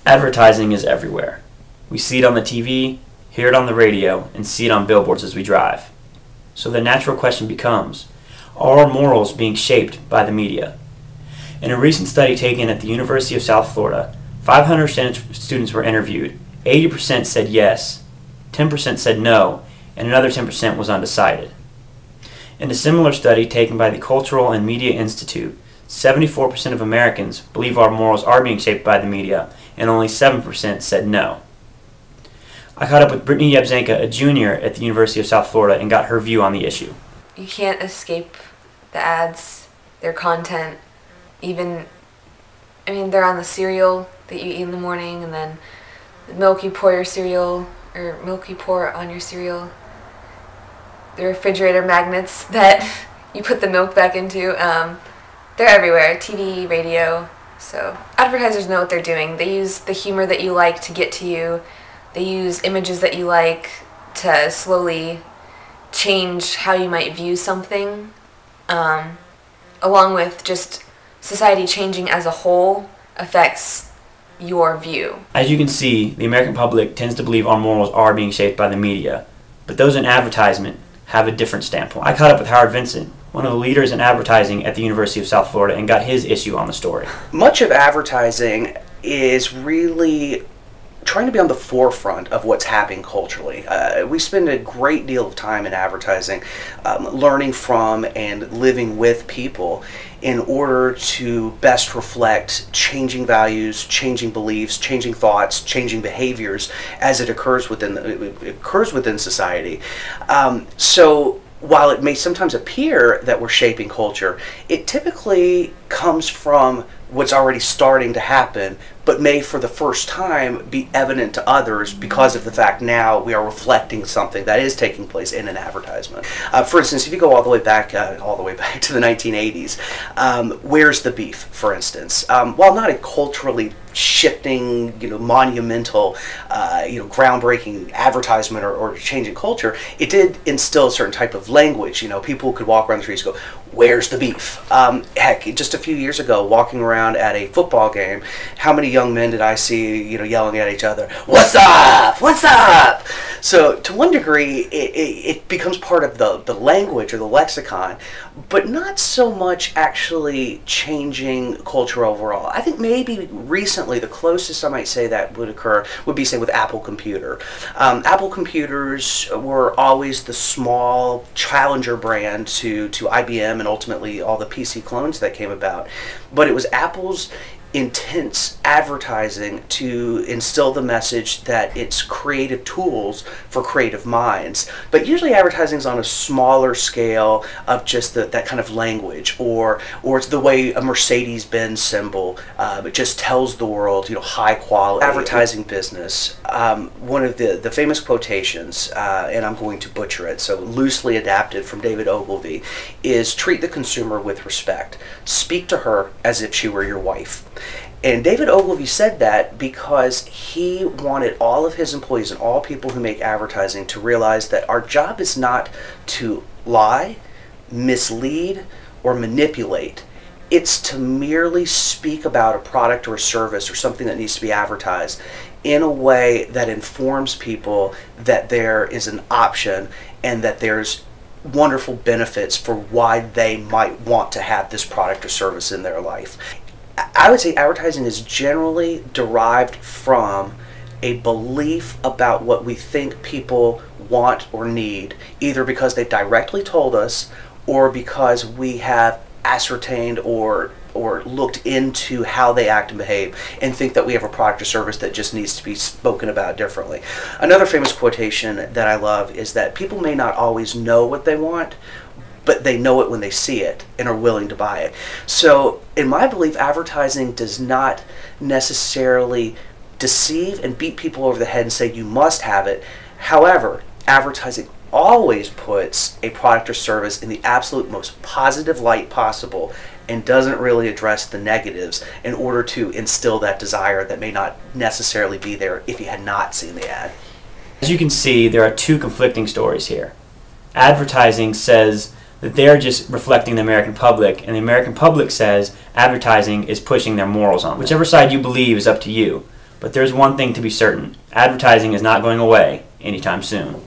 Advertising is everywhere. We see it on the TV, hear it on the radio, and see it on billboards as we drive. So the natural question becomes, are our morals being shaped by the media? In a recent study taken at the University of South Florida, 500 students were interviewed. 80% said yes, 10% said no, and another 10% was undecided. In a similar study taken by the Cultural and Media Institute, 74% of Americans believe our morals are being shaped by the media, and only 7% said no. I caught up with Brittany Yebzenka, a junior at the University of South Florida, and got her view on the issue. You can't escape the ads, their content, even, they're on the cereal that you eat in the morning, and then the milk you pour your cereal, or milk you pour on your cereal, the refrigerator magnets that you put the milk back into, they're everywhere, TV, radio. So advertisers know what they're doing. They use the humor that you like to get to you. They use images that you like to slowly change how you might view something, along with just society changing as a whole affects your view. As you can see, the American public tends to believe our morals are being shaped by the media, but those in advertisement have a different standpoint. I caught up with Howard Vincent, one of the leaders in advertising at the University of South Florida, and got his issue on the story. Much of advertising is really trying to be on the forefront of what's happening culturally. We spend a great deal of time in advertising learning from and living with people in order to best reflect changing values, changing beliefs, changing thoughts, changing behaviors as it occurs within society. So while it may sometimes appear that we're shaping culture, it typically comes from what's already starting to happen, but may for the first time be evident to others because of the fact now we are reflecting something that is taking place in an advertisement. For instance, if you go all the way back to the 1980s, Where's the Beef, for instance? While not a culturally shifting, monumental, groundbreaking advertisement or changing culture, it did instill a certain type of language. People could walk around the streets and go, "Where's the beef?" Heck, just a few years ago, walking around at a football game, how many young men did I see, yelling at each other, "What's up? What's up?" So to one degree, it becomes part of the language or the lexicon, but not so much actually changing culture overall. I think maybe recently the closest I might say that would occur would be, say, with Apple Computer. Apple computers were always the small challenger brand to IBM and ultimately all the PC clones that came about. But it was Apple's intense advertising to instill the message that it's creative tools for creative minds. But usually advertising is on a smaller scale of just that kind of language, or it's the way a Mercedes-Benz symbol it just tells the world, high quality advertising business. One of the famous quotations, and I'm going to butcher it, so loosely adapted from David Ogilvy, is treat the consumer with respect. Speak to her as if she were your wife. And David Ogilvy said that because he wanted all of his employees and all people who make advertising to realize that our job is not to lie, mislead, or manipulate. It's to merely speak about a product or a service or something that needs to be advertised in a way that informs people that there is an option and that there's wonderful benefits for why they might want to have this product or service in their life. I would say advertising is generally derived from a belief about what we think people want or need, either because they've directly told us or because we have ascertained or looked into how they act and behave and think that we have a product or service that just needs to be spoken about differently. Another famous quotation that I love is that people may not always know what they want, but they know it when they see it and are willing to buy it. So in my belief, advertising does not necessarily deceive and beat people over the head and say you must have it. However, advertising always puts a product or service in the absolute most positive light possible and doesn't really address the negatives in order to instill that desire that may not necessarily be there if you had not seen the ad. As you can see, there are two conflicting stories here. Advertising says that they're just reflecting the American public, and the American public says advertising is pushing their morals on them. Whichever side you believe is up to you. But there's one thing to be certain: advertising is not going away anytime soon.